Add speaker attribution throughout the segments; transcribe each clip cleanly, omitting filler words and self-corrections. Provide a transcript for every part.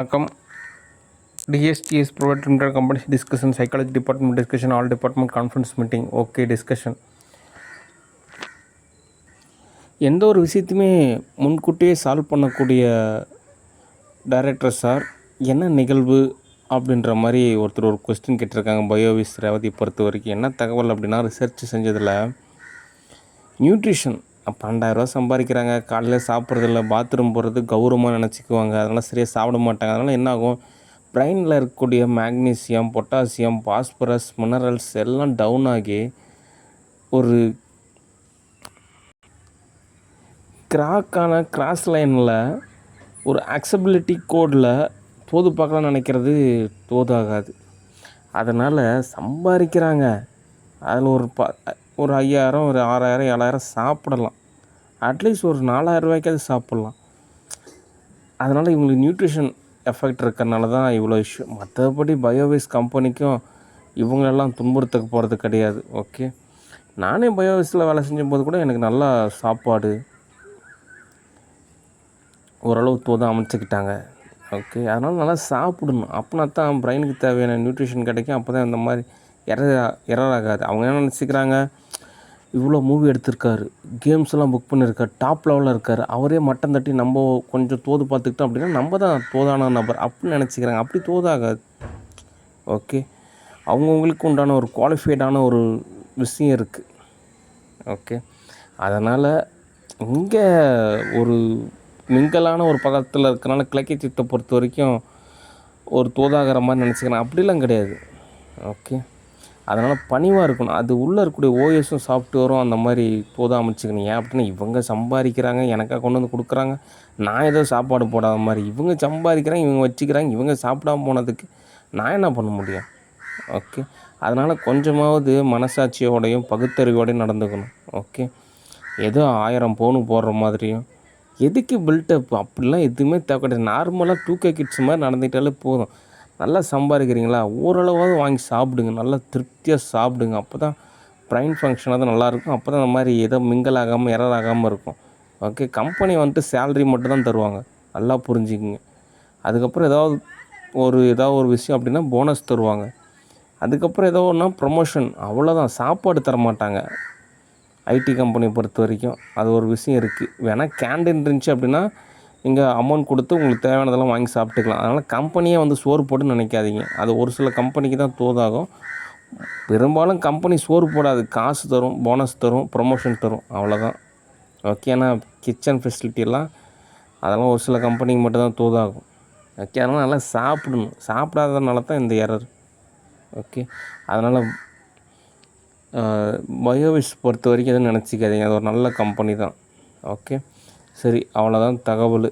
Speaker 1: வணக்கம். DSTS provided inter-company discussion, psychology department discussion, all department conference meeting. Okay discussion. எந்த ஒரு விஷயத்தையுமே முன்கூட்டியே சால்வ் பண்ணக்கூடிய டைரக்டர் சார் என்ன நிகழ்வு அப்படின்ற மாதிரி ஒருத்தர் ஒரு கொஸ்டின் கேட்டிருக்காங்க. பயோவிஸ் ரேவதி பொறுத்த வரைக்கும் என்ன தகவல் அப்படின்னா, ரிசர்ச் செஞ்சதில் நியூட்ரிஷன் 12,000 சம்பாதிக்கிறாங்க, காலையில் சாப்பிட்றதில்ல, பாத்ரூம் போகிறது கௌரவமாக நினச்சிக்குவாங்க, அதனால் சரியாக சாப்பிட மாட்டாங்க. அதனால் என்ன ஆகும், பிரெயினில் இருக்கக்கூடிய மேக்னீசியம், பொட்டாசியம், பாஸ்பரஸ், மினரல்ஸ் எல்லாம் டவுன் ஆகி ஒரு கிராஸ் லைனில் ஒரு அக்சபிலிட்டி கோடில் தோது பார்க்கலாம்னு நினைக்கிறது தோதாகாது. அதனால் சம்பாதிக்கிறாங்க, அதில் ஒரு 5,000, ஒரு 6,000, 7,000 சாப்பிடலாம். அட்லீஸ்ட் ஒரு 4,000 ரூபாய்க்காவது சாப்பிட்லாம். அதனால் இவங்களுக்கு நியூட்ரிஷன் எஃபெக்ட் இருக்கிறனால தான் இவ்வளோ இஷ்யூ. மற்றபடி பயோவேஸ் கம்பெனிக்கும் இவங்களெல்லாம் துன்புறுத்த போகிறது கிடையாது. ஓகே, நானே பயோவேஸில் வேலை செஞ்சும்போது கூட எனக்கு நல்லா சாப்பாடு ஓரளவு தோதாக அமைச்சிக்கிட்டாங்க. ஓகே, அதனால் நல்லா சாப்பிடணும். அப்படின்னா தான் பிரெயினுக்கு தேவையான நியூட்ரிஷன் கிடைக்கும். அப்போ தான் இந்த மாதிரி எரர் ஆகாது. அவங்க என்ன நினச்சிக்கிறாங்க, இவ்வளோ மூவி எடுத்திருக்காரு, கேம்ஸ்லாம் புக் பண்ணியிருக்காரு, டாப் லெவலில் இருக்கார், அவரே மட்டம் தட்டி நம்ம கொஞ்சம் தோது பார்த்துக்கிட்டோம் அப்படின்னா நம்ம தான் தோதான நபர் அப்படின்னு நினச்சிக்கிறாங்க. அப்படி தோதாகாது. ஓகே, அவங்கவுங்களுக்கு உண்டான ஒரு குவாலிஃபைடான ஒரு விஷயம் இருக்குது. ஓகே, அதனால் இங்கே ஒரு மிங்கலான ஒரு பதத்தில் இருக்கிறனால கிழக்கை சித்தை பொறுத்த வரைக்கும் ஒரு தோதாகிற மாதிரி நினச்சிக்கிறேன். அப்படிலாம் கிடையாது. ஓகே, அதனால் பணிவாக இருக்கணும். அது உள்ளே இருக்கக்கூடிய ஓஎஸும் சாஃப்ட்வேரும் அந்த மாதிரி தோதாக அமைச்சிக்கணும். ஏன் அப்படின்னா, இவங்க சம்பாதிக்கிறாங்க, எனக்காக கொண்டு வந்து கொடுக்குறாங்க, நான் ஏதோ சாப்பாடு போடாத மாதிரி. இவங்க சம்பாதிக்கிறாங்க, இவங்க வச்சுக்கிறாங்க, இவங்க சாப்பிடாம போனதுக்கு நான் என்ன பண்ண முடியும்? ஓகே, அதனால் கொஞ்சமாவது மனசாட்சியோடையும் பகுத்தறிவோடையும் நடந்துக்கணும். ஓகே, ஏதோ 1000 பவுன் போடுற மாதிரியும் எதுக்கு பில்டப் அப்படிலாம் எதுவுமே தேவை கிடையாது. நார்மலாக 2K கிட்ஸ் மாதிரி நடந்துக்கிட்டாலே போதும். நல்லா சம்பாதிக்கிறீங்களா, ஓரளவாவது வாங்கி சாப்பிடுங்க, நல்லா திருப்தியாக சாப்பிடுங்க. அப்போ தான் பிரெயின் ஃபங்க்ஷனாக தான் நல்லாயிருக்கும். அப்போ தான் இந்த மாதிரி ஏதோ மிங்கல் ஆகாமல் எரர் ஆகாமல் இருக்கும். ஓகே, கம்பெனி வந்துட்டு சேலரி மட்டும் தான் தருவாங்க, நல்லா புரிஞ்சுக்குங்க. அதுக்கப்புறம் ஏதாவது ஒரு விஷயம் அப்படின்னா போனஸ் தருவாங்க. அதுக்கப்புறம் ஏதோ ஒன்றா ப்ரொமோஷன், அவ்வளோதான். சாப்பாடு தர மாட்டாங்க ஐடி கம்பெனியை பொறுத்த வரைக்கும். அது ஒரு விஷயம் இருக்குது. வேணால் கேண்டீன் இருந்துச்சு அப்படின்னா நீங்கள் அமௌண்ட் கொடுத்து உங்களுக்கு தேவையானதெல்லாம் வாங்கி சாப்பிட்டுக்கலாம். அதனால் கம்பெனியே வந்து சோறு போட்டுன்னு நினைக்காதீங்க. அது ஒரு சில கம்பெனிக்கு தான் தோதாகும். பெரும்பாலும் கம்பெனி சோறு போடாது, காசு தரும், போனஸ் தரும், ப்ரொமோஷன் தரும், அவ்வளோதான். ஓகே, ஆனால் கிச்சன் ஃபெசிலிட்டியெல்லாம் அதெல்லாம் ஒரு சில கம்பெனிக்கு மட்டும்தான் தோதாகும். ஓகே, அதனால் நல்லா சாப்பிடணும். சாப்பிடாததுனால தான் இந்த எரர். ஓகே, அதனால் பயோவிஸ் பொறுத்த வரைக்கும் எதுவும் நினச்சிக்காதீங்க, அது ஒரு நல்ல கம்பெனி தான். ஓகே, சரி, அவ்வளோதான் தகவல்.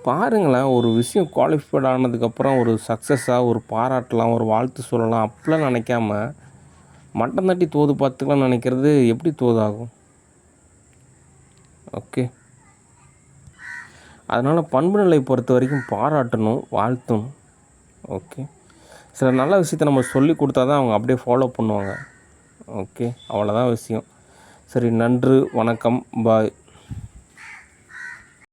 Speaker 1: பாருங்களேன், ஒரு விஷயம் குவாலிஃபைட் ஆனதுக்கப்புறம் ஒரு சக்ஸஸாக ஒரு பாராட்டலாம், ஒரு வாழ்த்து சொல்லலாம், அப்படிலாம் நினைக்காம மட்டம் தட்டி தோது பார்த்துக்கலாம் நினைக்கிறது எப்படி தோதாகும்? ஓகே, அதனால் பண்பு நிலை பொறுத்த வரைக்கும் பாராட்டணும், வாழ்த்தணும். ஓகே, சில நல்ல விஷயத்தை நம்ம சொல்லி கொடுத்தா தான் அவங்க அப்படியே ஃபாலோ பண்ணுவாங்க. ஓகே, அவ்வளோதான் விஷயம். சரி, நன்றி, வணக்கம், பாய்.